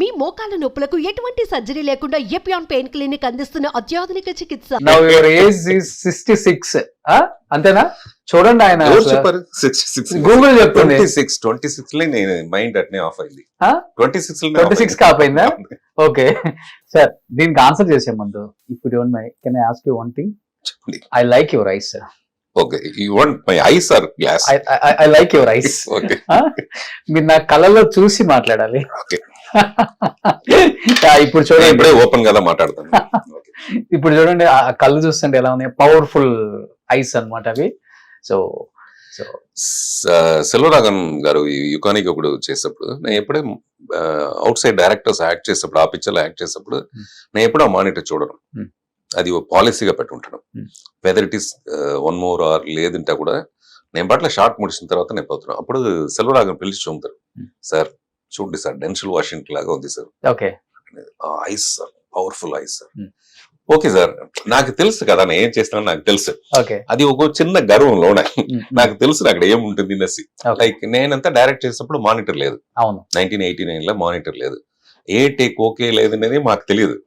మీ మోకాల నొప్పులకు ఎటువంటి సర్జరీ లేకుండా ఎపియాన్ పెయిన్ క్లినిక్ అందిస్తున్న అత్యాధునిక చికిత్స. నౌ యువర్ ఏజ్ ఇస్ 66 అంతేనా? చూడండి ఆయన గూగుల్ చెప్తుంది 26 లో నేను మైండ్ అట్నే ఆఫ్ అయింది. 26 కాపోయిందా? ఓకే సార్, దీనికి ఆన్సర్ చేసే ముందు ఇప్పుడు can I ask you one thing? I like your eyes sir. Okay, you want my eyes are glass? I like your eyes. Okay, మీరు నా కళ్ళలో చూసి మాట్లాడాలి. ఓకే. ఇప్పుడు చూడండి, ఇప్పుడే ఓపెన్ కదా మాట్లాడతాను. ఇప్పుడు చూడండి ఆ కళ్ళు చూస్తుంటే ఎలా ఉన్నాయి, పవర్ఫుల్ ఐస్ అన్నమాట అవి. సో సెల్వరాఘవన్ గారు యుకానికి ఒకడు చేసేప్పుడు నేను ఎప్పుడే అవుట్ సైడ్ డైరెక్టర్స్ యాక్ట్ చేసేప్పుడు, ఆ పిక్చర్ లో యాక్ట్ చేసేప్పుడు నేను ఎప్పుడు ఆ మానిటర్ చూడను. అది పాలసీగా పెట్టుకుంటాను. Whether it is one more or లేదంటే కూడా నేను బట్ల షార్ట్ ముడిసిన తర్వాత నేను పోతున్నాను. అప్పుడు సెల్వరాఘవన్ పిలిచి చూపుతారు, సార్ చూడండి సార్, డెన్షిల్ వాషింగ్ లాగా ఉంది sir. Okay, eyes sir, powerful eyes sir. Okay sir, నాకు తెలుసు కదా నేను ఏం చేస్తానని నాకు తెలుసు. అది ఒక చిన్న గర్వంలోనే నాకు తెలుసు అక్కడ ఏముంటుంది అనేసి. లైక్ నేనంతా డైరెక్ట్ చేసినప్పుడు మానిటర్ లేదు. 1989 లో మానిటర్ లేదు, ఏ టేక్ ఓకే లేదనేది మాకు తెలియదు.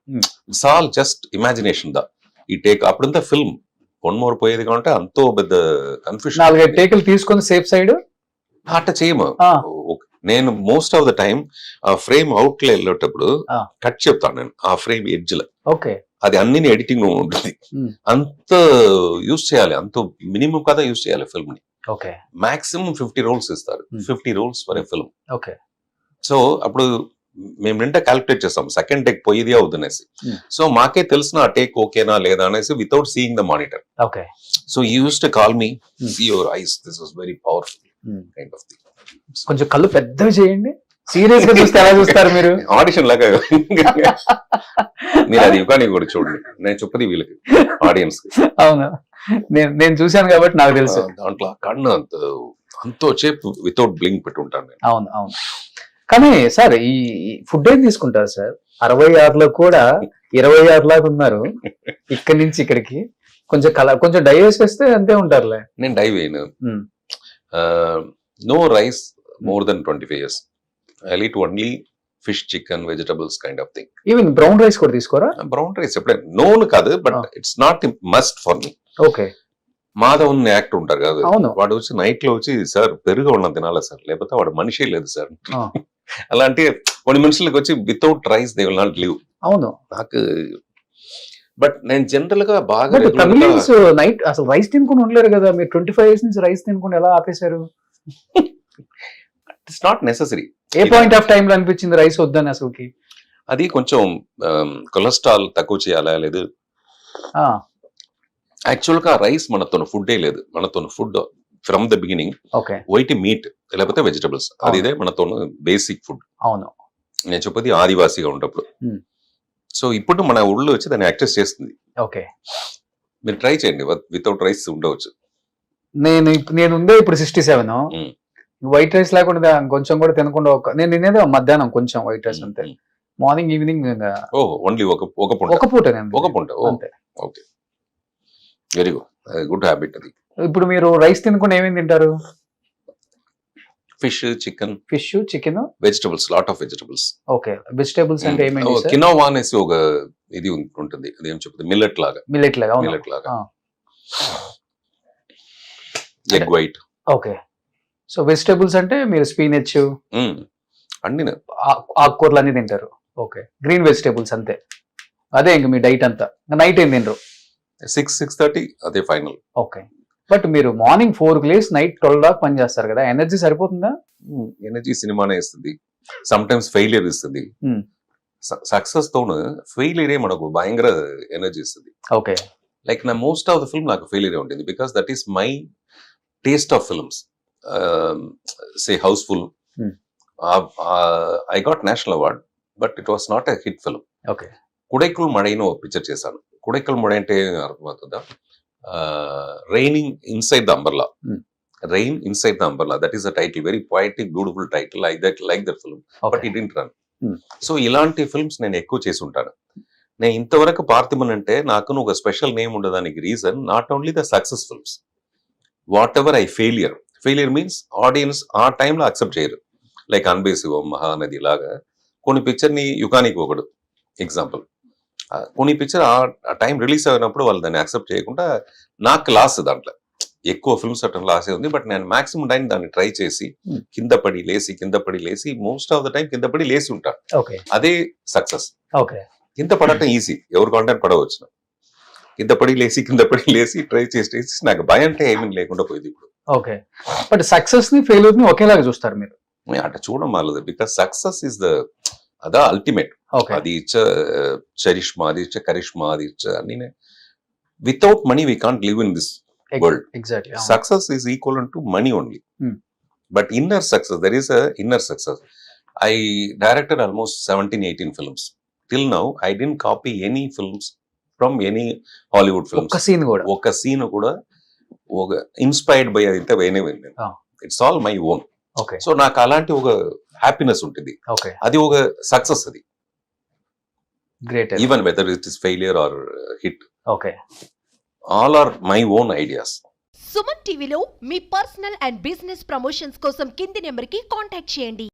ఇట్స్ ఆల్ జస్ట్ ఇమాజినేషన్ దా ఈ టేక్. అప్పుడంతా ఫిల్మ్ వన్ మోర్ పోయేది కాబట్టి అంతో పెద్ద కన్ఫ్యూషన్. 4 టేకులు తీసుకొని సేఫ్ సైడ్ అట్ట చేయము. నేను మోస్ట్ ఆఫ్ ద టైమ్ ఆ ఫ్రేమ్ అవుట్ లో వెళ్ళేటప్పుడు కట్ చెప్తాను నేను ఆ ఫ్రేమ్ ఎడ్జ్ లో. ఓకే, అది అన్ని ఎడిటింగ్ ఉంటుంది. అంత యూజ్ చేయాలి, అంత మినిమం కదా యూజ్ చేయాలి ఫిల్మ్ ని. ఓకే, మాక్సిమం 50 రోల్స్ ఇస్తారు, 50 rolls for a film. Okay, so అప్పుడు మేము రెండే క్యాలిక్యులేట్ చేస్తాం, సెకండ్ టేక్ పోయిది అవుతుంది అనేసి. సో మాకే తెలిసిన ఆ టేక్ ఓకేనా లేదా అనేసి without seeing the monitor. Okay, so use to call me, see your eyes, this was very powerful kind of thing. కొంచెం కళ్ళు పెద్దవి చేయండి, సీరియస్ గా చూస్తే ఎలా చూస్తారు మీరు? ఆడిషన్ లాగా. మీరు అది యుకాని కూడా చూడండి, నేను చెప్పది వీళ్ళకి ఆడియన్స్ కి. అవును, నేను చూశాను కాబట్టి నాకు తెలుసు. దాంట్లో కన్ను అంతో చేపు వితౌట్ బ్లింక్ పెట్టి ఉంటాను నేను. అవును అవును. కానీ సార్ ఈ ఫుడ్ ఏం తీసుకుంటారు సార్? 66లో కూడా 26 లాగా ఉన్నారు, ఇక్కడి నుంచి ఇక్కడికి కొంచెం డై వేసేస్తే అంతే ఉంటారులే. నేను డై వేయను. No rice more than 25 years. I'll eat only fish, chicken, vegetables kind of thing. Even brown rice కూడా తీసుకోరా? Brown rice ఎప్పుడే నోన్ కాదు, but it's not must for me. Okay, Madhavan actor ఉంటారు కదా, అవును, వాడు వచ్చి నైట్ లో వచ్చి సార్ పెరుగు ఉన్న తినాలా సార్, లేకపోతే వాడు మనిషే లేదు సార్. అలాంటి కొన్ని మనుషులకు వచ్చి without rice they will not live. అవును, నాకు బట్ నేను జనరల్ గా బాగా తమిళన్స్ నైట్ అసలు రైస్ తినుకుని ఉండలేరు కదా, మీరు 25 years నుంచి రైస్ తినుకుని ఎలా ఆపేశారు? It's not necessary. A point of time లో అనిపించింది రైస్ వద్దని అసలుకి? అది కొంచెం కొలెస్ట్రాల్ తక్కువ చేయాలా లేదు. యాక్చువల్ గా రైస్ మనతో ఫుడ్డే లేదు, మనతో food from the beginning white meet లేకపోతే వెజిటబుల్స్, అది ఇదే మనతో బేసిక్ ఫుడ్. అవును, నేను చెప్పేది ఆదివాసీగా ఉన్నప్పుడు. సో ఇప్పుడు మన ఊళ్ళో వచ్చి దాన్ని యాక్సెస్ చేస్తుంది. ఓకే, మీరు ట్రై చేయండి, వితౌట్ రైస్ ఉండవచ్చు. నేను ఉండే ఇప్పుడు 67, వైట్ రైస్ లేకుండా కొంచెం కూడా తినకుండా నేను తినేది మధ్యాహ్నం కొంచెం వైట్ రైస్ అంతే, మార్నింగ్ ఈవినింగ్ ఓన్లీ ఒక పూట అంతే. ఓకే, వెరీ గుడ్ హ్యాబిట్ అది. ఇప్పుడు మీరు రైస్ తినకుండా ఏమేమి తింటారు? Fish, chicken, vegetables, lot of vegetables. Okay, vegetables అంటే ఏమేమి? కినోవా అనేసి ఒక ఇది ఉంటుంది, అది ఏం చెప్తుంది, మిల్లెట్ లాగా. Egg white. Okay, so vegetables అంటే మీరు స్పినచ్ అన్ని ఆకుకూరలు అన్ని తింటారు. ఓకే, గ్రీన్ వెజిటబుల్స్ అంతే, అదే ఇంక మీ డైట్ అంతా. నైట్ ఏం తినరు? 6-6:30 అదే ఫైనల్. ఓకే, బట్ మీరు మార్నింగ్ 4కి లేసి నైట్ 12 దాకా పని చేస్తారు కదా, ఎనర్జీ సరిపోతుందా? ఎనర్జీ సినిమానే ఇస్తుంది, సమ్ టైమ్స్ ఫెయిలియర్ ఇస్తుంది. సక్సెస్ తోను ఫెయిలియరే మనకు భయంకర ఎనర్జీ ఇస్తుంది. ఓకే, లైక్ నా మోస్ట్ ఆఫ్ ద ఫిల్మ్ నాకు ఫెయిలియర్ ఉంటుంది, because that is my taste of films. Say housefull, I got national award, but it was not a hit film. Okay, Kudaikul మడైను పిక్చర్ చేశాను. కుడైకుల్ మడై అంటే అర్థమవుతుందా? Raining inside the umbrella. Rain inside the umbrella, that is the title, very poetic beautiful title. Like that film, but it didn't run. So ఇలాంటి films నేను ఎక్కువ చేసి ఉంటాను. నేను ఇంతవరకు పార్థిమన్ అంటే నాకు ఒక స్పెషల్ నేమ్ ఉండడానికి reason not only the success films, what ever I failure means audience ఆ టైంలో అక్సెప్ట్ చేయరు. లైక్ అన్బేసివం, మహానది లాగా కొన్ని పిక్చర్ ని యుగానికి ఒకడు ఎగ్జాంపుల్. కొన్ని పిక్చర్ ఆ టైం రిలీజ్ అయినప్పుడు వాళ్ళు దాన్ని యాక్సెప్ట్ చేయకుండా నాకు లాస్ దాంట్లో ఎక్కువ ఫిల్మ్స్ అట్లా లాసే ఉంది. బట్ నేను మాక్సిమం టైం దాన్ని ట్రై చేసి కింద పడి లేసి మోస్ట్ ఆఫ్ ద టైం కింద పడి లేసి ఉంటాను. అదే సక్సెస్. కింద పడటం ఈజీ, ఎవరు కాంటెంట్ పడవచ్చు. కింద పడి లేసి ట్రై చేసి నాకు భయం అంటే ఏమీ లేకుండా పోయింది ఇప్పుడు. ఓకే, బట్ సక్సెస్ ని ఫెయిల్యూర్ ని ఒకేలాగా చూస్తారు మీరు? అట్లా చూడడం వాళ్ళది. Because success is the ultimate. అది ఇచ్చే చరిష్మా, అది ఇచ్చే కరిష్మా, అది ఇచ్చే అన్ని. Without money we can't live in this world. Exactly. Success is equivalent to money only. But inner success, there is a inner success. I directed almost 17-18 films. Till now, I didn't copy any films from any Hollywood films. Oka scene kuda inspired by adinte vene venne. It's all my own. Okay. So నాకు అలాంటి ఒక happiness ఉంటుంది. అది ఒక success. అది great. Even whether it is failure or hit. Okay, all are my own ideas. Suman టీవీలో మీ personal and business promotions కోసం కింది నెంబర్కి కాంటాక్ట్ చేయండి.